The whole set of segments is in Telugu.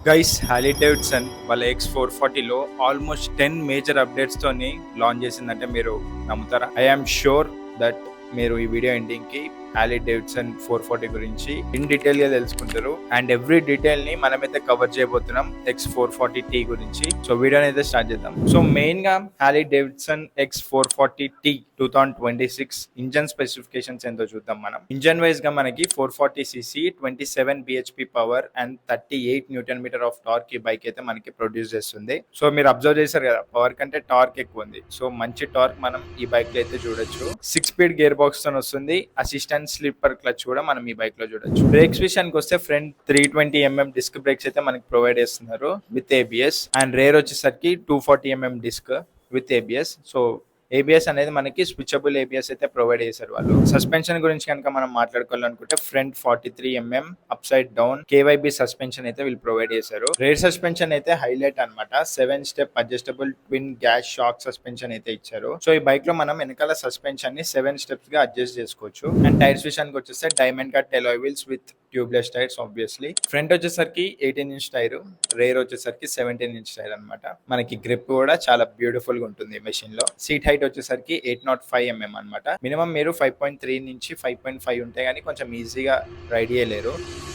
గైస్ హార్లీ డేవిడ్సన్ వాళ్ళ X440లో ఆల్మోస్ట్ 10 మేజర్ అప్డేట్స్ తోని లాంచ్ చేసిందంటే మీరు నమ్ముతారా? ఐ ఆమ్ షూర్ దట్ మీరు ఈ వీడియో ఎండింగ్ కి హార్లీ డేవిడ్సన్ 440 గురించి ఇన్ డీటెయిల్ గా తెలుసుకుంటారు. అండ్ ఎవ్రీ డీటెయిల్ ని మనమైతే కవర్ చేయబోతున్నాం X440T గురించి. సో వీడియోని అయితే స్టార్ట్ చేద్దాం. సో మెయిన్ గా Harley Davidson X440T 2026 engine specifications ఏంటో చూద్దాం. మనం ఇంజన్ వైజ్ గా మనకి 440cc 27 bhp power and 38 newton metre of torque ఈ బైక్ అయితే మనకి ప్రొడ్యూస్ చేస్తుంది. సో మీరు అబ్జర్వ్ చేశారు కదా, పవర్ కంటే టార్క్ ఎక్కువ ఉంది. సో మంచి టార్క్ మనం ఈ బైక్ లో అయితే చూడొచ్చు. 6 స్పీడ్ గేర్ బాక్స్ తో వస్తుంది. అసిస్టెంట్ స్లీపర్ క్లచ్ కూడా మనం ఈ బైక్ లో చూడొచ్చు. బ్రేక్స్ విషయానికి వస్తే ఫ్రంట్ 320mm డిస్క్ బ్రేక్స్ అయితే మనకి ప్రొవైడ్ చేస్తున్నారు విత్ ABS. అండ్ రేర్ వచ్చేసరికి 240mm disc with ABS. So ABS అనేది మనకి స్విచబుల్ ABS అయితే ప్రొవైడ్ చేశారు వాళ్ళు. సస్పెన్షన్ గురించి కనుక మనం మాట్లాడుకోవాలనుకుంటే front 43mm upside down KYB suspension అయితే వీళ్ళు ప్రొవైడ్ చేశారు. రేర్ సస్పెన్షన్ అయితే హైలైట్ అనమాట. 7 step adjustable twin gas shock suspension అయితే ఇచ్చారు. సో ఈ బైక్ లో మనం వెనకాల సస్పెన్షన్ ని 7 స్టెప్స్ గా అడ్జస్ట్ చేసుకోవచ్చు. అండ్ టైర్స్ విషయానికి వచ్చేస్తే diamond cut alloy wheels with tubeless tyres obviously. Front వచ్చేసరికి 18-inch టైర్, రేర్ వచ్చేసరికి 17-inch టైర్ అనమాట. మనకి గ్రిప్ కూడా చాలా బ్యూటిఫుల్ గా ఉంటుంది మెషిన్ లో. సీట్ హైట్ వచ్చేసరికి 805mm అనమాట. మినిమం మీరు 5.3 నుంచి 5.5 ఉంటే గానీ కొంచెం ఈజీగా రైడ్ చేయలేరు,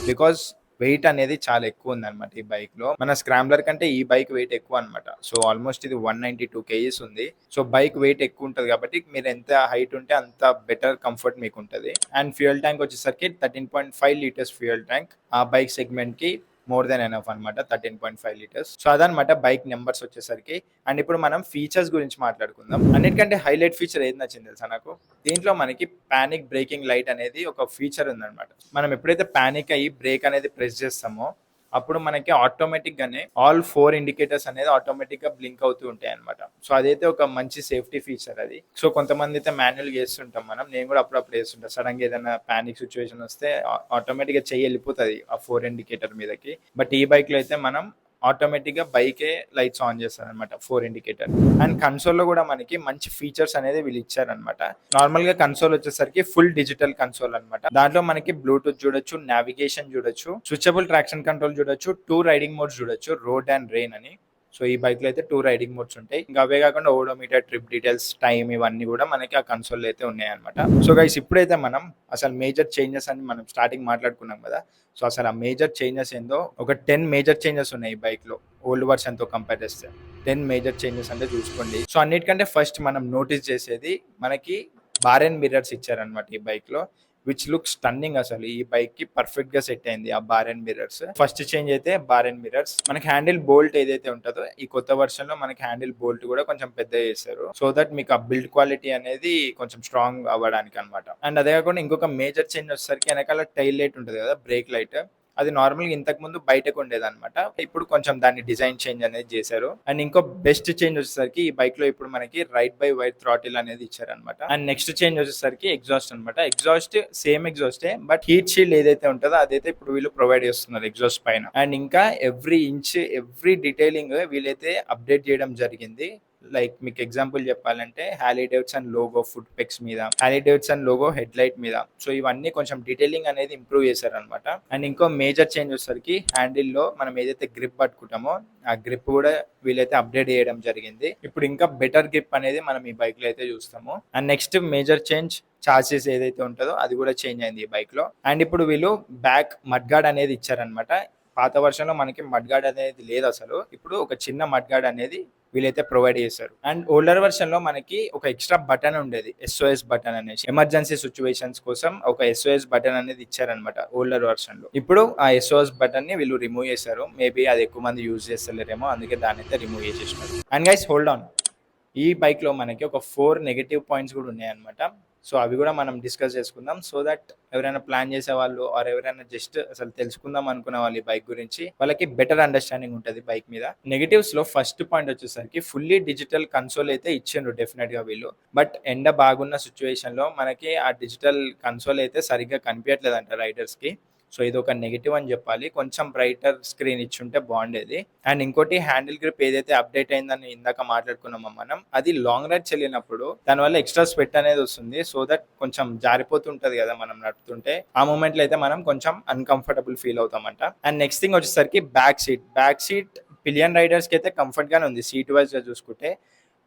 బికాస్ వెయిట్ అనేది చాలా ఎక్కువ ఉంది అనమాట ఈ బైక్ లో. మన స్క్రాంబ్లర్ కంటే ఈ బైక్ వెయిట్ ఎక్కువ అనమాట. సో ఆల్మోస్ట్ ఇది 192 kgs ఉంది. సో బైక్ వెయిట్ ఎక్కువ ఉంటుంది కాబట్టి మీరు ఎంత హైట్ ఉంటే అంత బెటర్ కంఫర్ట్ మీకు ఉంటుంది. అండ్ ఫ్యూయల్ ట్యాంక్ వచ్చేసరికి 13.5 లీటర్స్ ఫ్యూయల్ ట్యాంక్. ఆ బైక్ సెగ్మెంట్ కి మోర్ దెన్ ఎనఫ్ అనమాట, 13.5 లీటర్స్. సో అదనమాట బైక్ నెంబర్స్ వచ్చేసరికి. అండ్ ఇప్పుడు మనం ఫీచర్స్ గురించి మాట్లాడుకుందాం. అన్నిటికంటే హైలైట్ ఫీచర్ ఏది నచ్చింది తెలుసా నాకు? దీంట్లో మనకి పానిక్ బ్రేకింగ్ లైట్ అనేది ఒక ఫీచర్ ఉందన్నమాట. మనం ఎప్పుడైతే పానిక్ అయ్యి బ్రేక్ అనేది ప్రెస్ చేస్తామో అప్పుడు మనకి ఆటోమేటిక్ గానే ఆల్ 4 ఇండికేటర్స్ అనేది ఆటోమేటిక్ గా బ్లింక్ అవుతూ ఉంటాయి అనమాట. సో అదైతే ఒక మంచి సేఫ్టీ ఫీచర్ అది. సో కొంతమంది అయితే మాన్యువల్ చేస్తుంటాం మనం, నేను కూడా అప్పుడప్పుడు చేస్తుంటాను. సడన్ గా ఏదైనా పానిక్ సిచ్యువేషన్ వస్తే ఆటోమేటిక్ గా చెయ్యి వెళ్ళిపోతుంది ఆ 4 ఇండికేటర్ మీదకి. బట్ ఈ బైక్ లో అయితే మనం ఆటోమేటిక్ గా బైకే లైట్స్ ఆన్ చేస్తారు అనమాట, 4 ఇండికేటర్. అండ్ కన్సోల్ లో కూడా మనకి మంచి ఫీచర్స్ అనేది వీళ్ళు ఇచ్చారనమాట. నార్మల్ గా కన్సోల్ వచ్చేసరికి ఫుల్ డిజిటల్ కన్సోల్ అనమాట. దాంట్లో మనకి బ్లూటూత్ చూడొచ్చు, నావిగేషన్ చూడొచ్చు, స్విచబుల్ ట్రాక్షన్ కంట్రోల్ చూడొచ్చు, 2 రైడింగ్ మోడ్స్ చూడొచ్చు, రోడ్ అండ్ రెయిన్ అని. సో ఈ బైక్ లో అయితే 2 రైడింగ్ మోడ్స్ ఉంటాయి. ఇంకా అవే కాకుండా ఓడోమీటర్, ట్రిప్ డీటెయిల్స్, టైం ఇవన్నీ కూడా మనకి ఆ కన్సోల్ అయితే ఉన్నాయి అనమాట. సో గైస్ ఇప్పుడైతే మనం అసలు మేజర్ చేంజెస్ అని మనం స్టార్టింగ్ మాట్లాడుకున్నాం కదా. సో అసలు ఆ మేజర్ చేంజెస్ ఏందో, ఒక 10 మేజర్ చేంజెస్ ఉన్నాయి ఈ బైక్ లో ఓల్డ్ వర్షన్ తో కంపేర్ చేస్తే. 10 మేజర్ చేంజెస్ అంటే చూసుకోండి. సో అన్నిటికంటే ఫస్ట్ మనం నోటీస్ చేసేది మనకి బార్ అండ్ మిర్రర్స్ ఇచ్చారనమాట ఈ బైక్ లో, విచ్ లుక్ స్టన్నింగ్. అసలు ఈ బైక్ కి పర్ఫెక్ట్ గా సెట్ అయింది ఆ bar and mirrors. First change అయితే బార్ అండ్ మిర్రర్స్. మనకి హ్యాండిల్ బోల్ట్ ఏదైతే ఉంటుందో ఈ కొత్త వర్షన్ లో మనకి హ్యాండిల్ బోల్ట్ కూడా కొంచెం పెద్ద చేశారు, సో దట్ మీకు ఆ బిల్డ్ క్వాలిటీ అనేది కొంచెం స్ట్రాంగ్ అవ్వడానికి అనమాట. అండ్ అదే కాకుండా ఇంకొక మేజర్ చేంజ్ వచ్చేసరికి వెనకాల టైల్ లైట్ ఉంటుంది కదా, బ్రేక్ లైట్. అది నార్మల్ గా ఇంతకు ముందు బయటకు ఉండేది అనమాట. ఇప్పుడు కొంచెం దాన్ని డిజైన్ చేంజ్ అనేది చేశారు. అండ్ ఇంకో బెస్ట్ చేంజ్ వచ్చేసరికి ఈ బైక్ లో ఇప్పుడు మనకి రైట్ బై వైర్ థ్రాటిల్ అనేది ఇచ్చారనమాట. అండ్ నెక్స్ట్ చేంజ్ వచ్చేసరికి ఎగ్జాస్ట్ అనమాట. ఎగ్జాస్ట్ సేమ్ ఎగ్జాస్టే, బట్ హీట్ షీల్డ్ ఏదైతే ఉంటుందో అదైతే ఇప్పుడు వీళ్ళు ప్రొవైడ్ చేస్తున్నారు ఎగ్జాస్ట్ పైన. అండ్ ఇంకా ఎవ్రీ ఇంచ్ ఎవ్రీ డీటెయిలింగ్ వీళ్ళైతే అప్డేట్ చేయడం జరిగింది. లైక్ మీకు ఎగ్జాంపుల్ చెప్పాలంటే హార్లీ డేవిడ్సన్ లోగో ఫుట్ పెక్స్ మీద, Harley Davidson logo head light మీద. సో ఇవన్నీ కొంచెం డీటెయిలింగ్ అనేది ఇంప్రూవ్ చేశారు అనమాట. అండ్ ఇంకో మేజర్ చేంజ్ వచ్చేసరికి హ్యాండిల్ లో మనం ఏదైతే గ్రిప్ పట్టుకుంటామో ఆ గ్రిప్ కూడా వీళ్ళైతే అప్డేట్ చేయడం జరిగింది. ఇప్పుడు ఇంకా బెటర్ గ్రిప్ అనేది మనం ఈ బైక్ లో అయితే చూస్తాము. And next major change charges ఏదైతే ఉంటుందో అది కూడా చేంజ్ అయింది ఈ బైక్ లో. అండ్ ఇప్పుడు వీళ్ళు బ్యాక్ మడ్ గార్డ్ అనేది ఇచ్చారనమాట. పాత వర్షన్ లో మనకి మడ్ గార్డ్ అనేది లేదు అసలు. ఇప్పుడు ఒక చిన్న మడ్ గార్డ్ అనేది వీళ్ళైతే ప్రొవైడ్ చేశారు. అండ్ ఓల్డర్ వర్షన్ లో మనకి ఒక ఎక్స్ట్రా బటన్ ఉండేది, SOS బటన్ అనేసి. ఎమర్జెన్సీ సిచ్యువేషన్స్ కోసం ఒక SOS బటన్ అనేది ఇచ్చారనమాట ఓల్డర్ వర్షన్ లో. ఇప్పుడు ఆ SOS బటన్ ని వీళ్ళు రిమూవ్ చేశారు. మేబీ అది ఎక్కువ మంది యూజ్ చేస్తలేరేమో, అందుకే దాన్ని అయితే రిమూవ్ చేసేసినారు. అండ్ గైస్ హోల్డ్ ఆన్, ఈ బైక్ లో మనకి ఒక 4 నెగటివ్ పాయింట్స్ కూడా ఉన్నాయన్నమాట. సో అవి కూడా మనం డిస్కస్ చేసుకుందాం, సో దట్ ఎవరైనా ప్లాన్ చేసే వాళ్ళు ఆర్ ఎవరైనా జస్ట్ అసలు తెలుసుకుందాం అనుకునే వాళ్ళు ఈ బైక్ గురించి వాళ్ళకి బెటర్ అండర్స్టాండింగ్ ఉంటుంది బైక్ మీద. నెగటివ్స్ లో ఫస్ట్ పాయింట్ వచ్చేసరికి ఫుల్లీ డిజిటల్ కన్సోల్ అయితే ఇచ్చిండ్రు డెఫినెట్ గా వీళ్ళు. బట్ ఎండ బాగున్న సిచ్యువేషన్ లో మనకి ఆ డిజిటల్ కన్సోల్ అయితే సరిగ్గా కనిపించట్లేదంట రైడర్స్ కి. సో ఇది ఒక నెగిటివ్ అని చెప్పాలి. కొంచెం బ్రైటర్ స్క్రీన్ ఇచ్చుంటే బాగుండేది. అండ్ ఇంకోటి హ్యాండిల్ గ్రిప్ ఏదైతే అప్డేట్ అయిందని ఇందాక మాట్లాడుకున్నామో మనం, అది లాంగ్ రైడ్ వెళ్ళినప్పుడు దానివల్ల ఎక్స్ట్రా స్వెట్ అనేది వస్తుంది. సో దట్ కొంచెం జారిపోతుంటది కదా మనం నడుపుతుంటే, ఆ మూమెంట్ లో అయితే మనం కొంచెం అన్కంఫర్టబుల్ ఫీల్ అవుతామంట. అండ్ నెక్స్ట్ థింగ్ వచ్చేసరికి బ్యాక్ సీట్ పిలియన్ రైడర్స్ కి అయితే కంఫర్ట్ గానే ఉంది సీట్ వైజ్ గా చూసుకుంటే.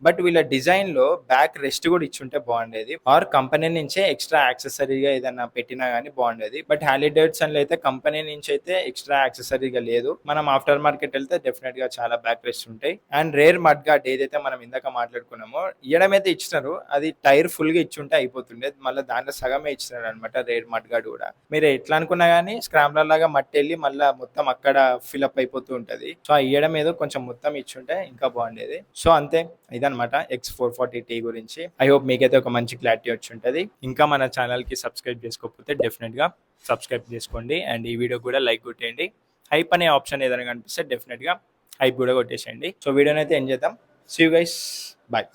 బట్ వీళ్ళ డిజైన్ లో బ్యాక్ రెస్ట్ కూడా ఇచ్చుంటే బాగుండేది, ఆర్ కంపెనీ నుంచే ఎక్స్ట్రా యాక్సెసరీగా ఏదైనా పెట్టినా గానీ బాగుండేది. బట్ హార్లీ డేవిడ్సన్ లో అయితే కంపెనీ నుంచి అయితే ఎక్స్ట్రా యాక్సెసరీగా లేదు. మనం ఆఫ్టర్ మార్కెట్ వెళ్తే డెఫినెట్ గా చాలా బ్యాక్ రెస్ట్ ఉంటాయి. అండ్ రేర్ మడ్ గార్డ్ ఏదైతే మనం ఇందాక మాట్లాడుకున్నామో, ఇవ్వడం అయితే ఇచ్చినారు, అది టైర్ ఫుల్ గా ఇచ్చుంటే అయిపోతుండే, మళ్ళీ దాంట్లో సగమే ఇచ్చినారు అనమాట రేర్ మడ్ గార్డ్ కూడా. మీరు ఎట్లా అనుకున్నా గానీ స్క్రాంబ్లర్ లాగా మట్టి వెళ్ళి మళ్ళీ మొత్తం అక్కడ ఫిల్అప్ అయిపోతూ ఉంటది. సో ఆ ఇవ్వడం ఏదో కొంచెం మొత్తం ఇచ్చుంటే ఇంకా బాగుండేది. సో అంతే, ఇదనమాట X440T గురించి. ఐ హోప్ మీకైతే ఒక మంచి క్లారిటీ వచ్చి ఉంటుంది. ఇంకా మన ఛానల్కి సబ్స్క్రైబ్ చేసుకోకపోతే డెఫినెట్గా సబ్స్క్రైబ్ చేసుకోండి. అండ్ ఈ వీడియో కూడా లైక్ కొట్టేయండి. హైప్ అనే ఆప్షన్ ఏదైనా కనిపిస్తే డెఫినెట్గా హైప్ కూడా కొట్టేసేయండి. సో వీడియోని అయితే ఎండ్ చేద్దాం. See you guys, bye.